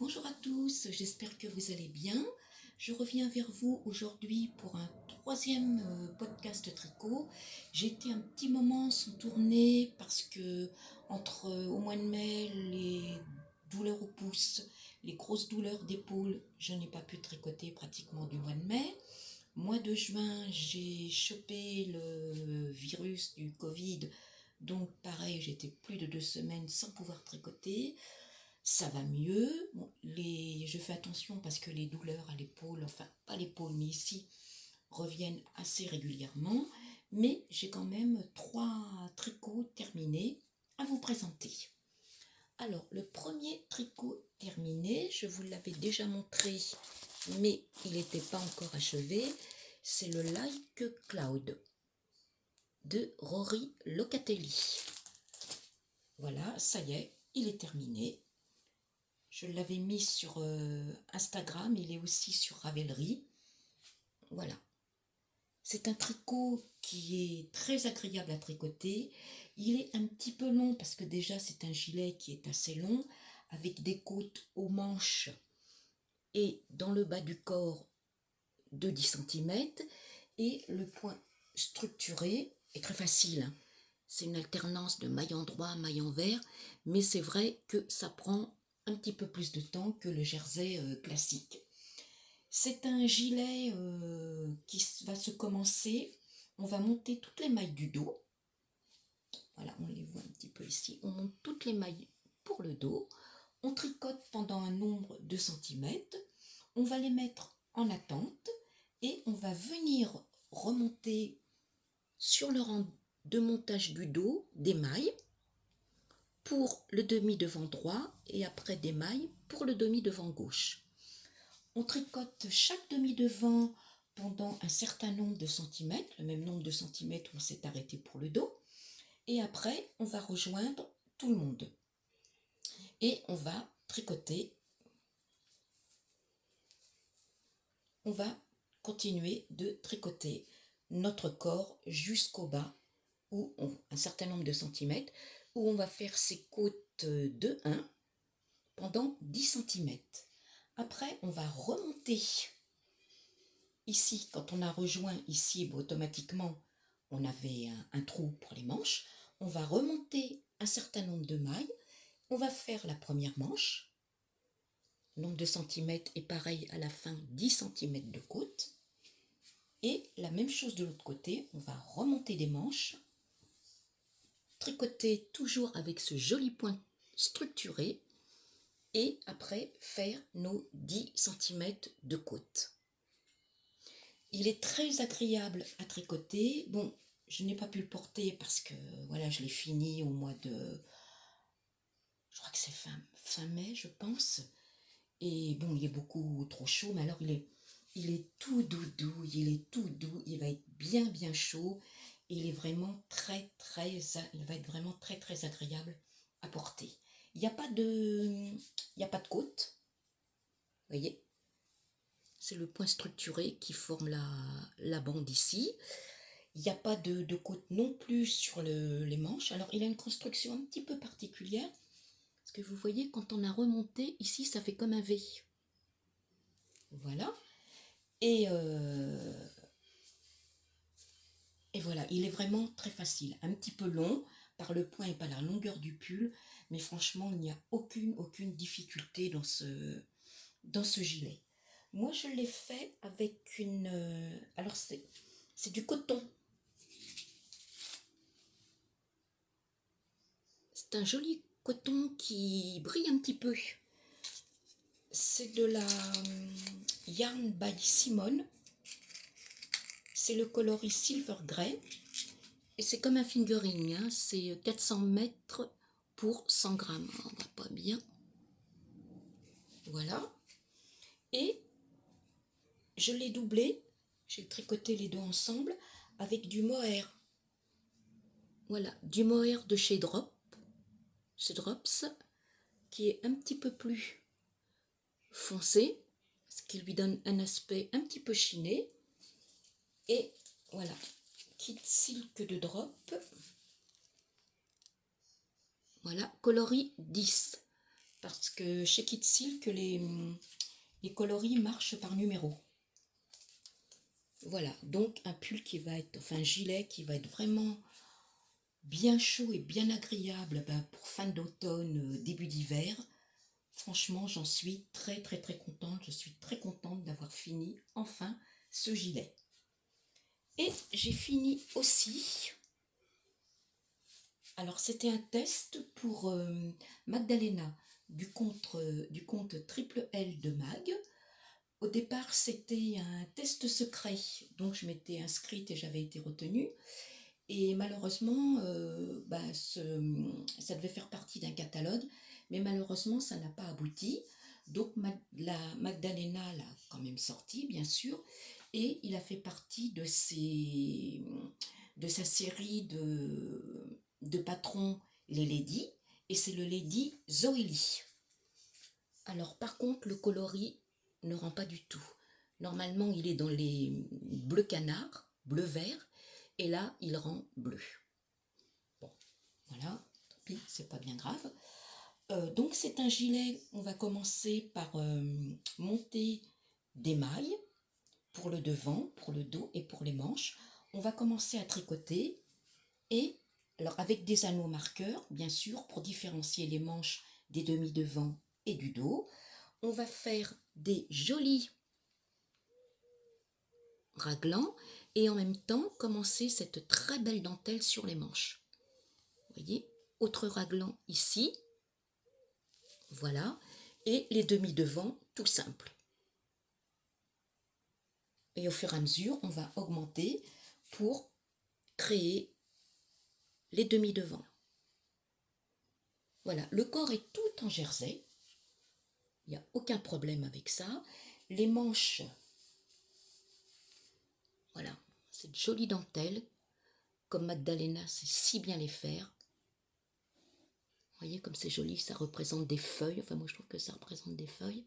Bonjour à tous, j'espère que vous allez bien. Je reviens vers vous aujourd'hui pour un troisième podcast tricot. J'ai été un petit moment sans tourner parce que au mois de mai, les douleurs au pouce, les grosses douleurs d'épaule, je n'ai pas pu tricoter pratiquement du mois de mai. Mois de juin, j'ai chopé le virus du Covid, donc pareil, j'étais plus de 2 semaines sans pouvoir tricoter. Ça va mieux. Bon, je fais attention parce que les douleurs à l'épaule, enfin pas l'épaule mais ici, reviennent assez régulièrement. Mais j'ai quand même 3 tricots terminés à vous présenter. Alors, le premier tricot terminé, je vous l'avais déjà montré, mais il n'était pas encore achevé. C'est le Like Cloud de Rory Locatelli. Voilà, ça y est, il est terminé. Je l'avais mis sur Instagram, il est aussi sur Ravelry. Voilà. C'est un tricot qui est très agréable à tricoter. Il est un petit peu long parce que déjà c'est un gilet qui est assez long, avec des côtes aux manches et dans le bas du corps de 10 cm. Et le point structuré est très facile. C'est une alternance de maille en droit, maille en vert, mais c'est vrai que ça prend un petit peu plus de temps que le jersey classique. C'est un gilet qui va se commencer. On va monter toutes les mailles du dos. Voilà, on les voit un petit peu ici. On monte toutes les mailles pour le dos. On tricote pendant un nombre de centimètres. On va les mettre en attente et on va venir remonter sur le rang de montage du dos des mailles pour le demi-devant droit et après des mailles pour le demi-devant gauche. On tricote chaque demi-devant pendant un certain nombre de centimètres, le même nombre de centimètres où on s'est arrêté pour le dos, et après on va rejoindre tout le monde. Et on va tricoter, on va continuer de tricoter notre corps jusqu'au bas, un certain nombre de centimètres, où on va faire ces côtes de 1 pendant 10 centimètres. Après, on va remonter. Ici, quand on a rejoint ici, automatiquement, on avait un trou pour les manches. On va remonter un certain nombre de mailles. On va faire la première manche. Nombre de centimètres et pareil à la fin, 10 centimètres de côte. Et la même chose de l'autre côté, on va remonter des manches. Tricoter toujours avec ce joli point structuré. Et après, faire nos 10 centimètres de côte. Il est très agréable à tricoter. Bon, je n'ai pas pu le porter parce que voilà, je l'ai fini au mois de... Je crois que c'est fin mai, je pense. Et bon, il est beaucoup trop chaud, mais alors il est tout doudou, il est tout doux, il va être bien bien chaud. Et il est vraiment il va être vraiment très agréable à porter. Il n'y a pas de côte, vous voyez. C'est le point structuré qui forme la bande ici. Il n'y a pas de côte non plus sur les manches. Alors, il a une construction un petit peu particulière. Parce que vous voyez, quand on a remonté, ici, ça fait comme un V. Voilà. Et voilà, il est vraiment très facile. Un petit peu long par le point et par la longueur du pull. Mais franchement, il n'y a aucune difficulté dans ce gilet. Moi, je l'ai fait avec une... alors, c'est du coton. C'est un joli coton qui brille un petit peu. C'est de la Yarn by Simone. C'est le coloris Silver Grey. Et c'est comme un fingering. Hein. C'est 400 mètres pour 100 grammes. On voit pas bien. Voilà. Et je l'ai doublé. J'ai tricoté les deux ensemble avec du mohair. Voilà, du mohair de chez Drops, qui est un petit peu plus foncé, ce qui lui donne un aspect un petit peu chiné. Et voilà, Kit Silk de Drop. Voilà, coloris 10. parce que chez Kid Silk, les coloris marchent par numéro. Voilà, donc un pull qui va être, enfin un gilet qui va être vraiment bien chaud et bien agréable pour fin d'automne, début d'hiver. Franchement, j'en suis très très très contente. Je suis très contente d'avoir fini enfin ce gilet. Et j'ai fini aussi. Alors c'était un test pour Magdalena du compte Triple L de Mag. Au départ, c'était un test secret, donc je m'étais inscrite et j'avais été retenue. Et malheureusement, ça devait faire partie d'un catalogue, mais malheureusement, ça n'a pas abouti. Donc la Magdalena l'a quand même sorti, bien sûr, et il a fait partie de sa série de patrons, les Lady, et c'est le Lady Zoélie. Alors par contre, le coloris ne rend pas du tout. Normalement, il est dans les bleu canard, bleu-vert, et là, il rend bleu. Bon, voilà, tant pis, c'est pas bien grave. Donc c'est un gilet, on va commencer par monter des mailles pour le devant, pour le dos et pour les manches. On va commencer à tricoter et, alors avec des anneaux marqueurs, bien sûr, pour différencier les manches des demi-devant et du dos. On va faire des jolis raglan et en même temps commencer cette très belle dentelle sur les manches. Vous voyez, autre raglan ici, voilà, et les demi-devants tout simple. Et au fur et à mesure, on va augmenter pour créer les demi-devants. Voilà, le corps est tout en jersey, il n'y a aucun problème avec ça. Les manches, voilà, cette jolie dentelle, comme Magdalena sait si bien les faire. Vous voyez comme c'est joli, ça représente des feuilles. Enfin, moi, je trouve que ça représente des feuilles.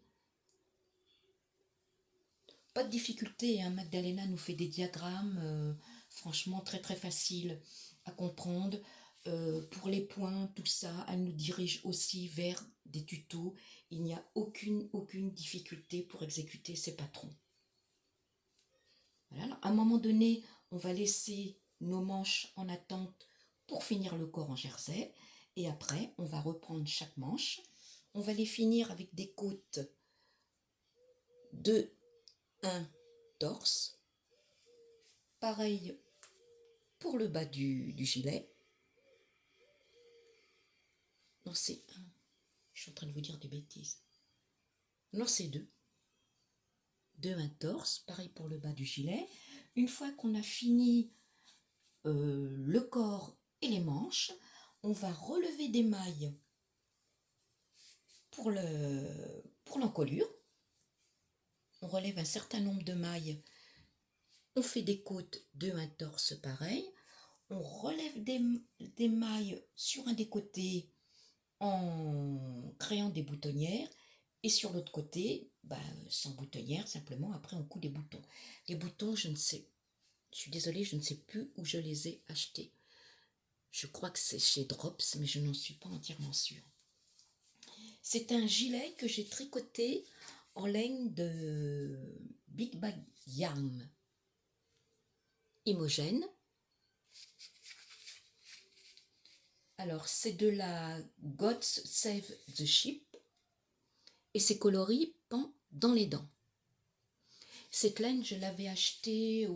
Pas de difficulté, hein. Magdalena nous fait des diagrammes, franchement, très très faciles à comprendre. Pour les points, tout ça, elle nous dirige aussi vers des tutos. Il n'y a aucune difficulté pour exécuter ces patrons. Voilà. Alors, à un moment donné, on va laisser nos manches en attente pour finir le corps en jersey. Et après, on va reprendre chaque manche. On va les finir avec des côtes de 1 torse. Pareil pour le bas du gilet. Non, c'est 1. Je suis en train de vous dire des bêtises. Non, c'est 2. 2 1 torse. Pareil pour le bas du gilet. Une fois qu'on a fini le corps et les manches, on va relever des mailles pour l'encolure. On relève un certain nombre de mailles. On fait des côtes de 1 torse pareil. On relève des mailles sur un des côtés en créant des boutonnières. Et sur l'autre côté, sans boutonnière, simplement après on coud des boutons. Les boutons, je suis désolée, je ne sais plus où je les ai achetés. Je crois que c'est chez Drops, mais je n'en suis pas entièrement sûre. C'est un gilet que j'ai tricoté en laine de Big Bag Yarn Imogène. Alors, c'est de la God Save the Ship et c'est coloris pend dans les dents. Cette laine, je l'avais achetée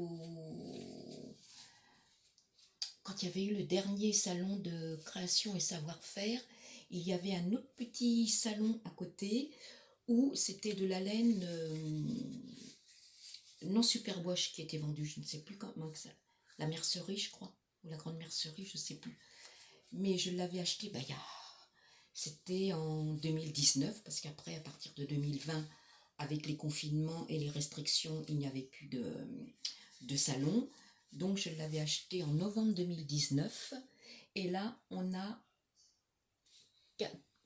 quand il y avait eu le dernier salon de création et savoir-faire. Il y avait un autre petit salon à côté où c'était de la laine non superwash qui était vendue. Je ne sais plus comment que ça. La mercerie, je crois, ou la grande mercerie, je ne sais plus. Mais je l'avais acheté, c'était en 2019, parce qu'après, à partir de 2020, avec les confinements et les restrictions, il n'y avait plus de salon. Donc, je l'avais acheté en novembre 2019. Et là, on a,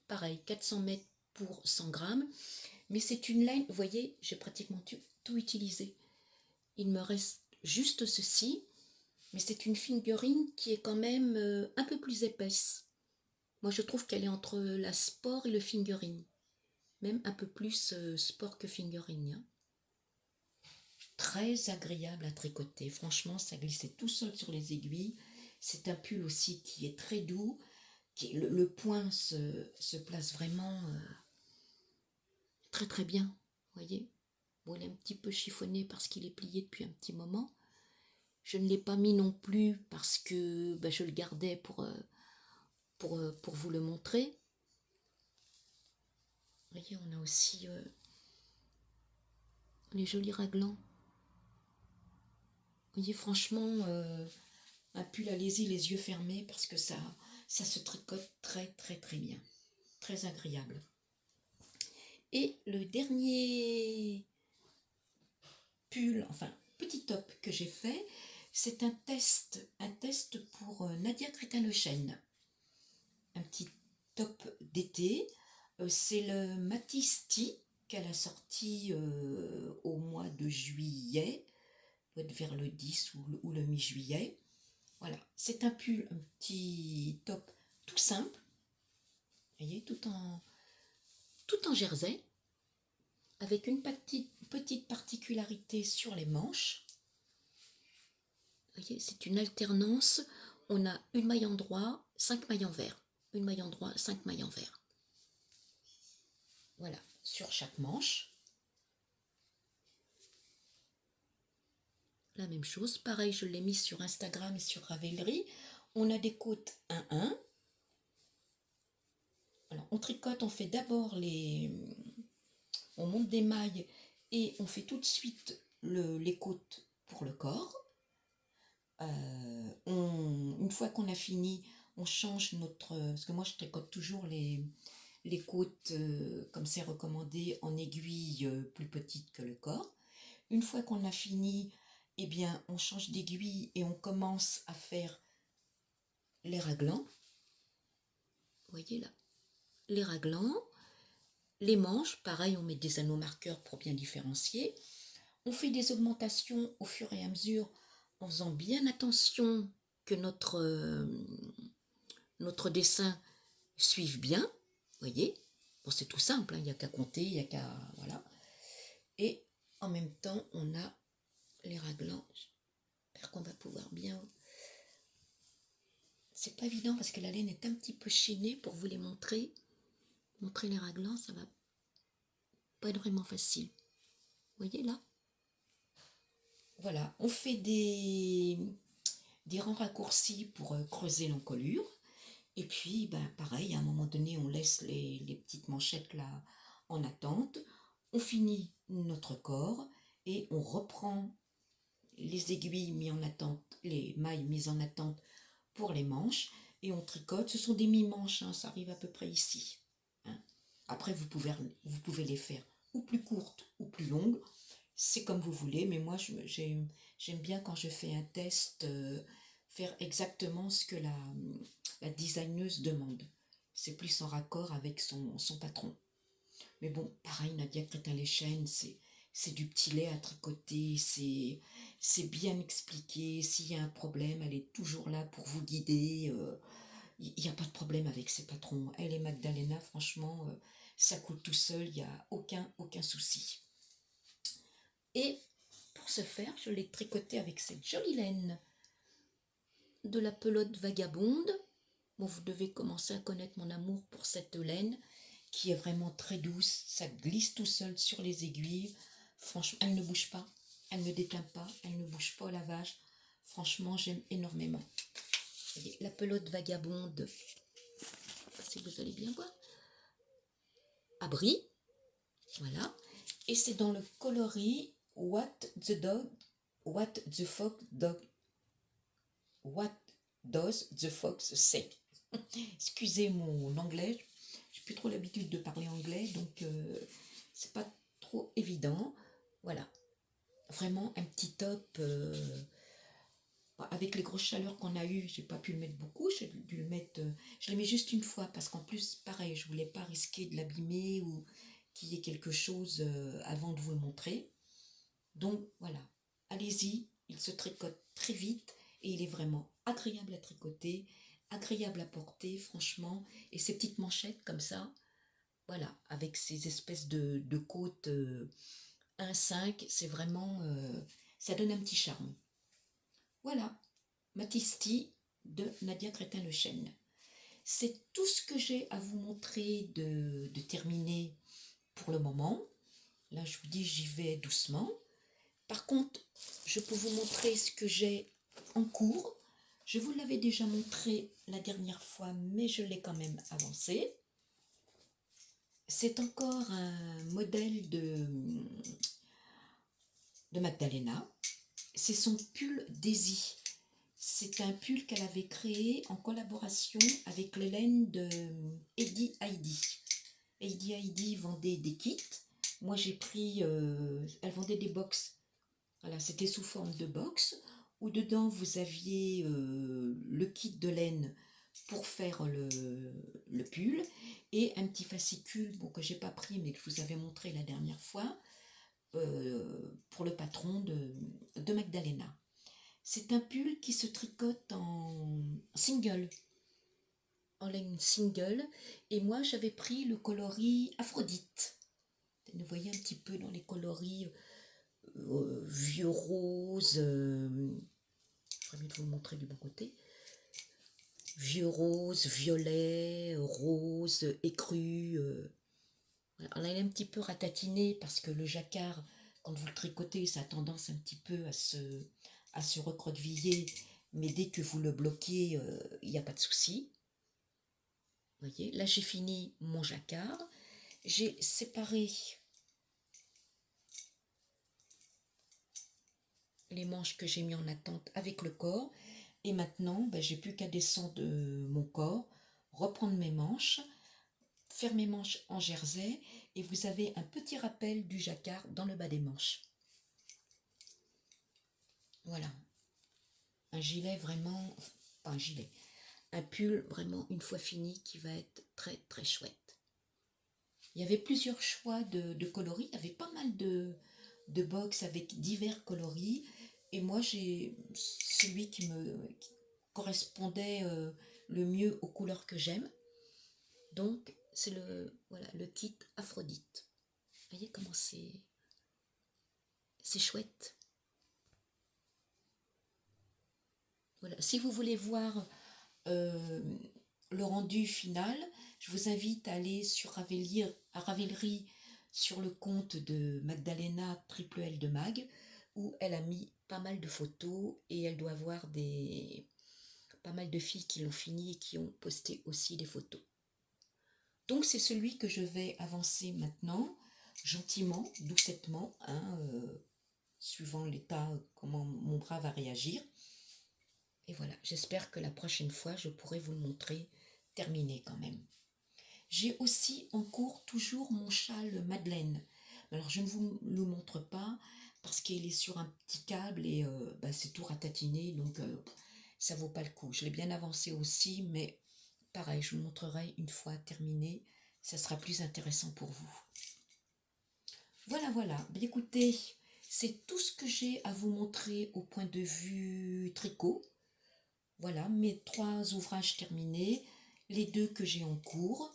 pareil, 400 mètres pour 100 grammes. Mais c'est une laine, vous voyez, j'ai pratiquement tout utilisé. Il me reste juste ceci. Mais c'est une figurine qui est quand même un peu plus épaisse. Moi, je trouve qu'elle est entre la sport et le fingering. Même un peu plus sport que fingering. Hein. Très agréable à tricoter. Franchement, ça glissait tout seul sur les aiguilles. C'est un pull aussi qui est très doux. Le point se place vraiment très très bien. Vous voyez? Bon, il est un petit peu chiffonné parce qu'il est plié depuis un petit moment. Je ne l'ai pas mis non plus parce que je le gardais pour vous le montrer. Vous voyez, on a aussi les jolis raglans. Vous voyez, franchement, un pull, allez-y les yeux fermés parce que ça se tricote très très très bien. Très agréable. Et le dernier pull, enfin petit top que j'ai fait, c'est un test pour Nadia Crétin-Le un petit top d'été. C'est le Matisse Tea qu'elle a sorti au mois de juillet, doit être vers le 10 ou le mi-juillet. Voilà, c'est un pull, un petit top tout simple, vous voyez, tout en jersey, avec une petite particularité sur les manches. Vous voyez, c'est une alternance. On a une maille endroit, 5 mailles envers. Une maille endroit, 5 mailles envers. Voilà, sur chaque manche. La même chose, pareil, je l'ai mis sur Instagram et sur Ravelry. On a des côtes 1-1. Alors, on tricote, on fait d'abord on monte des mailles et on fait tout de suite les côtes pour le corps. Une fois qu'on a fini, on change parce que moi je tricote toujours les côtes comme c'est recommandé en aiguille plus petite que le corps. Une fois qu'on a fini, eh bien on change d'aiguille et on commence à faire les raglans. Vous voyez là, les raglans, les manches, pareil on met des anneaux marqueurs pour bien différencier. On fait des augmentations au fur et à mesure en faisant bien attention que notre dessin suive bien, vous voyez. Bon, c'est tout simple, hein, il n'y a qu'à compter, il n'y a qu'à... Voilà. Et en même temps, on a les raglans. J'espère qu'on va pouvoir bien... C'est pas évident parce que la laine est un petit peu chaînée pour vous les montrer. Montrer les raglans, ça va pas être vraiment facile. Vous voyez là? Voilà, on fait des rangs raccourcis pour creuser l'encolure. Et puis, pareil, à un moment donné, on laisse les petites manchettes là en attente. On finit notre corps et on reprend les aiguilles mises en attente, les mailles mises en attente pour les manches et on tricote. Ce sont des mi-manches, hein, ça arrive à peu près ici. Hein. Après, vous pouvez les faire ou plus courtes ou plus longues. C'est comme vous voulez, mais moi, j'aime bien quand je fais un test, faire exactement ce que la designeuse demande. C'est plus en raccord avec son patron. Mais bon, pareil, Nadia Crétin-Lechaine, c'est du petit lait à tricoter, c'est bien expliqué. S'il y a un problème, elle est toujours là pour vous guider. Il n'y a pas de problème avec ses patrons. Elle et Magdalena, franchement, ça coule tout seul, il n'y a aucun souci. Et pour ce faire, je l'ai tricoté avec cette jolie laine de la pelote vagabonde. Bon, vous devez commencer à connaître mon amour pour cette laine qui est vraiment très douce. Ça glisse tout seul sur les aiguilles. Franchement, elle ne bouge pas. Elle ne déteint pas. Elle ne bouge pas au lavage. Franchement, j'aime énormément. Voyez, la pelote vagabonde, si vous allez bien voir. Abri. Voilà. Et c'est dans le coloris What the Fox Dog. What does the fox say? Excusez mon anglais, j'ai plus trop l'habitude de parler anglais, donc c'est pas trop évident. Voilà, vraiment un petit top. Avec les grosses chaleurs qu'on a eues, j'ai pas pu le mettre beaucoup, j'ai dû le mettre. Je l'ai mis juste une fois parce qu'en plus, pareil, je voulais pas risquer de l'abîmer ou qu'il y ait quelque chose avant de vous le montrer. Donc voilà, allez-y, il se tricote très vite et il est vraiment agréable à tricoter agréable à porter, franchement. Et ces petites manchettes comme ça, voilà, avec ces espèces de côtes 1,5, c'est vraiment, ça donne un petit charme. Voilà, Matisti de Nadia Crétin-Le Chêne. C'est tout ce que j'ai à vous montrer de terminé pour le moment. Là, je vous dis, j'y vais doucement. Par contre, je peux vous montrer ce que j'ai en cours. Je vous l'avais déjà montré la dernière fois, mais je l'ai quand même avancé. C'est encore un modèle de Magdalena. C'est son pull Daisy. C'est un pull qu'elle avait créé en collaboration avec le laine de Heidi Heidi. Heidi Heidi vendait des kits. Moi, j'ai pris... elle vendait des box. Voilà, c'était sous forme de box, où dedans, vous aviez le kit de laine pour faire le pull, et un petit fascicule, bon, que j'ai pas pris, mais que je vous avais montré la dernière fois, pour le patron de Magdalena. C'est un pull qui se tricote en single, en laine single, et moi j'avais pris le coloris Aphrodite. Vous voyez un petit peu dans les coloris vieux rose, je ferais mieux de vous le montrer du bon côté, vieux rose, violet, rose, écru. On est un petit peu ratatiné parce que le jacquard, quand vous le tricotez, ça a tendance un petit peu à se recroqueviller, mais dès que vous le bloquez, il n'y a pas de souci. Vous voyez, là j'ai fini mon jacquard, j'ai séparé les manches que j'ai mis en attente avec le corps, et maintenant j'ai plus qu'à descendre mon corps, reprendre mes manches, faire mes manches en jersey, et vous avez un petit rappel du jacquard dans le bas des manches. Voilà, un gilet vraiment, pas un gilet, un pull vraiment une fois fini qui va être très très chouette. Il y avait plusieurs choix de coloris, il y avait pas mal de box avec divers coloris, et moi j'ai celui qui correspondait le mieux aux couleurs que j'aime. Donc c'est le kit Aphrodite. Vous voyez comment c'est chouette. Voilà. Si vous voulez voir le rendu final, je vous invite à aller sur Ravelry sur le compte de Magdalena Triple L de Mag, où elle a mis pas mal de photos, et elle doit avoir pas mal de filles qui l'ont fini et qui ont posté aussi des photos. Donc c'est celui que je vais avancer maintenant, gentiment, doucettement, suivant l'état, comment mon bras va réagir. Et voilà, j'espère que la prochaine fois, je pourrai vous le montrer terminé quand même. J'ai aussi en cours toujours mon châle Madeleine. Alors je ne vous le montre pas parce qu'il est sur un petit câble et c'est tout ratatiné, donc ça vaut pas le coup. Je l'ai bien avancé aussi, mais pareil, je vous le montrerai une fois terminé. Ça sera plus intéressant pour vous. Voilà. Bien, écoutez, c'est tout ce que j'ai à vous montrer au point de vue tricot. Voilà, mes 3 ouvrages terminés, les 2 que j'ai en cours.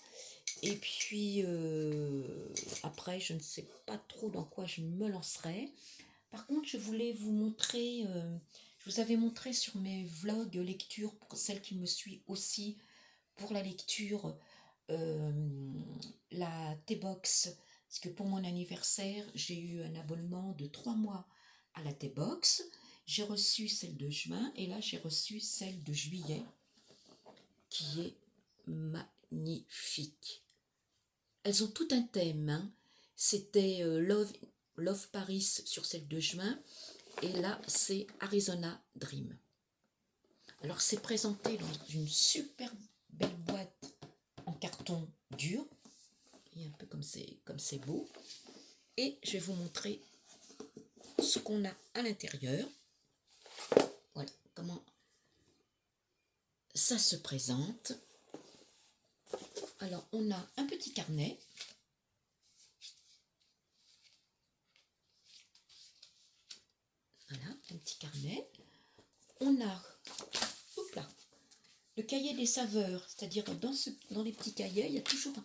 Et puis, après, je ne sais pas trop dans quoi je me lancerai. Par contre, je voulais vous montrer, je vous avais montré sur mes vlogs lecture, pour celle qui me suit aussi pour la lecture, la T-Box. Parce que pour mon anniversaire, j'ai eu un abonnement de 3 mois à la T-Box. J'ai reçu celle de juin et là j'ai reçu celle de juillet qui est magnifique. Elles ont tout un thème, hein. C'était Love Paris sur celle de juin, et là c'est Arizona Dream. Alors c'est présenté dans une super belle boîte en carton dur, et un peu comme c'est beau, et je vais vous montrer ce qu'on a à l'intérieur. Voilà comment ça se présente. Alors on a un petit carnet. Voilà, un petit carnet. On a le cahier des saveurs, c'est-à-dire dans les petits cahiers, il y a toujours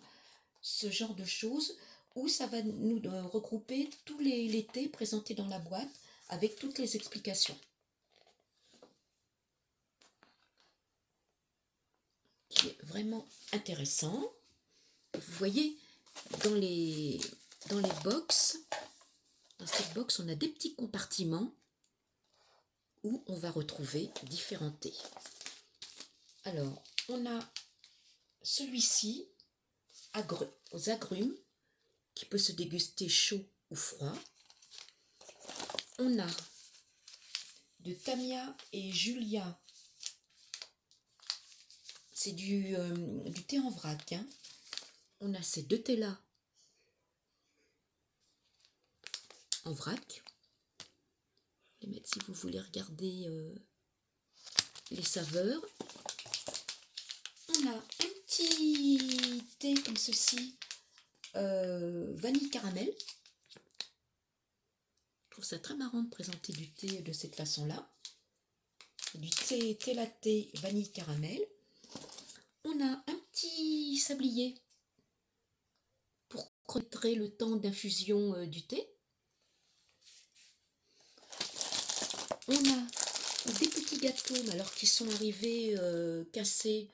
ce genre de choses où ça va nous regrouper tous les thés présentés dans la boîte avec toutes les explications. Qui est vraiment intéressant. Vous voyez, dans les box, dans cette box, on a des petits compartiments où on va retrouver différents thés. Alors, on a celui-ci aux agrumes qui peut se déguster chaud ou froid. On a de Tamia et Julia. C'est du thé en vrac. Hein. On a ces deux thés-là en vrac. Je vais mettre si vous voulez regarder les saveurs. On a un petit thé comme ceci, vanille caramel. Je trouve ça très marrant de présenter du thé de cette façon-là. Du thé latte vanille caramel. On a un petit sablier pour contrer le temps d'infusion du thé. On a des petits gâteaux, alors qui sont arrivés cassés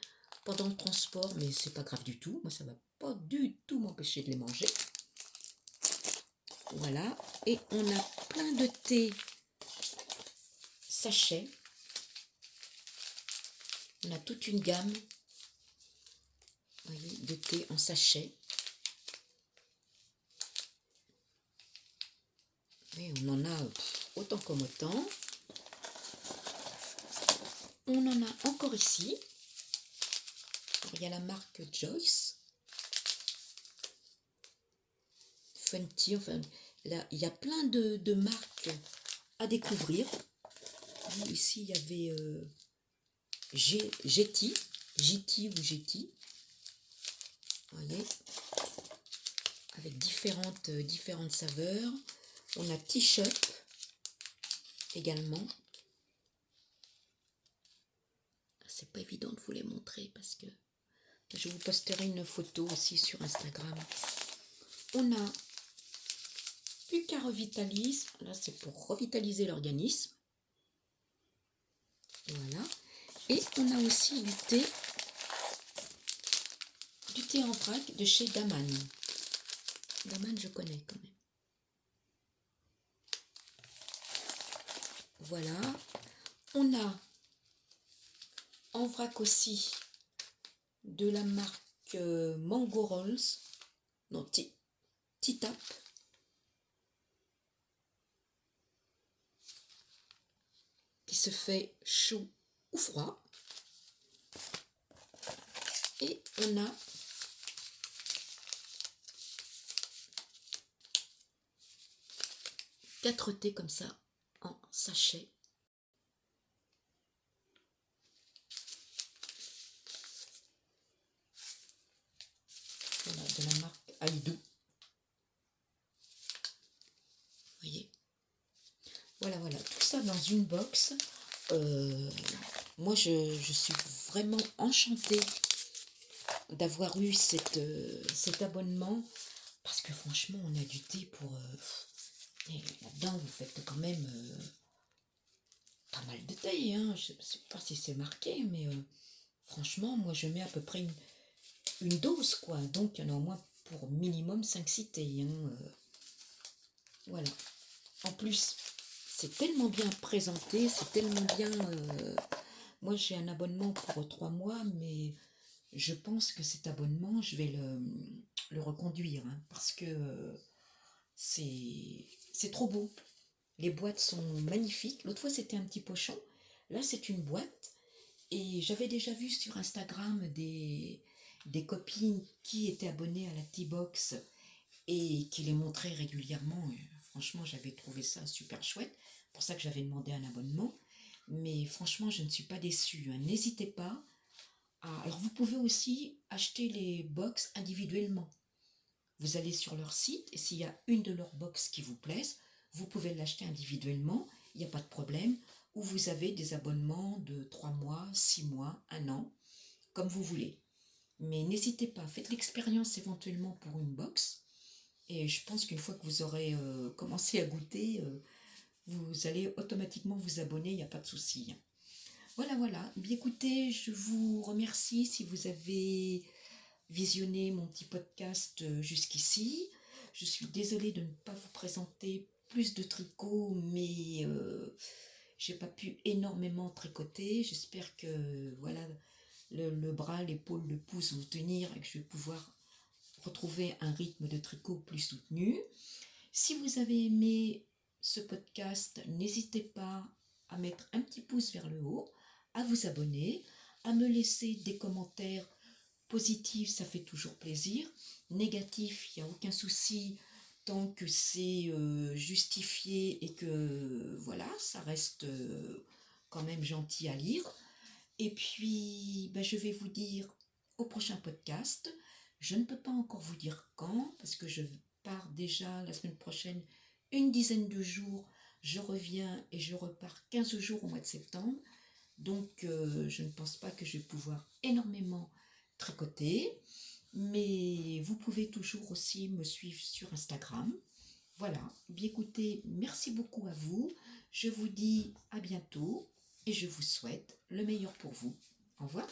pendant le transport, mais c'est pas grave du tout. Moi, ça va pas du tout m'empêcher de les manger. Voilà. Et on a plein de thé sachets. On a toute une gamme, vous voyez, de thé en sachet. Et on en a autant comme autant. On en a encore ici. Alors, il y a la marque Joyce. Fenty, enfin, là, il y a plein de marques à découvrir. Ici, il y avait Getty ou Getty. Vous voyez, avec différentes saveurs. On a T-Shop également. C'est pas évident de vous les montrer parce que je vous posterai une photo aussi sur Instagram. On a Puka Revitalise. Là, c'est pour revitaliser l'organisme. Voilà. Et on a aussi du thé en vrac de chez Daman. Daman, je connais quand même. Voilà. On a en vrac aussi de la marque Mango Rolls. Non, T-Tap. Qui se fait chaud ou froid. Et on a quatre thés comme ça en sachet. Voilà, de la marque Aïdou. Vous voyez. Voilà, tout ça dans une box. Moi, je suis vraiment enchantée d'avoir eu cet abonnement parce que franchement, on a du thé pour... là-dedans, vous faites quand même pas mal de thé. Hein. Je ne sais pas si c'est marqué, mais franchement, moi, je mets à peu près une dose, quoi. Donc, il y en a au moins pour minimum 5-6 thés. Hein. Voilà. En plus, c'est tellement bien présenté, c'est tellement bien... moi, j'ai un abonnement pour 3 mois, mais je pense que cet abonnement, je vais le reconduire, hein, parce que c'est trop beau. Les boîtes sont magnifiques. L'autre fois, c'était un petit pochon. Là, c'est une boîte. Et j'avais déjà vu sur Instagram des copines qui étaient abonnées à la T-Box et qui les montraient régulièrement. Franchement, j'avais trouvé ça super chouette. C'est pour ça que j'avais demandé un abonnement. Mais franchement, je ne suis pas déçue. Hein. N'hésitez pas. Alors, vous pouvez aussi acheter les box individuellement. Vous allez sur leur site et s'il y a une de leurs box qui vous plaise, vous pouvez l'acheter individuellement. Il n'y a pas de problème. Ou vous avez des abonnements de 3 mois, 6 mois, 1 an. comme vous voulez. Mais n'hésitez pas, faites l'expérience éventuellement pour une box. Et je pense qu'une fois que vous aurez commencé à goûter, vous allez automatiquement vous abonner, il n'y a pas de souci. Voilà, voilà. Bien écoutez, je vous remercie si vous avez visionné mon petit podcast jusqu'ici. Je suis désolée de ne pas vous présenter plus de tricots, mais j'ai pas pu énormément tricoter. J'espère que voilà, le bras, l'épaule, le pouce vont tenir et que je vais pouvoir retrouver un rythme de tricot plus soutenu. Si vous avez aimé ce podcast, n'hésitez pas à mettre un petit pouce vers le haut, à vous abonner, à me laisser des commentaires positifs, ça fait toujours plaisir. Négatifs, il n'y a aucun souci tant que c'est justifié et que voilà, ça reste quand même gentil à lire. Et puis, ben, je vais vous dire au prochain podcast. Je ne peux pas encore vous dire quand, parce que je pars déjà la semaine prochaine une dizaine de jours. Je reviens et je repars 15 jours au mois de septembre. Donc, je ne pense pas que je vais pouvoir énormément tricoter. Mais vous pouvez toujours aussi me suivre sur Instagram. Voilà, bien écoutez, merci beaucoup à vous. Je vous dis à bientôt et je vous souhaite le meilleur pour vous. Au revoir.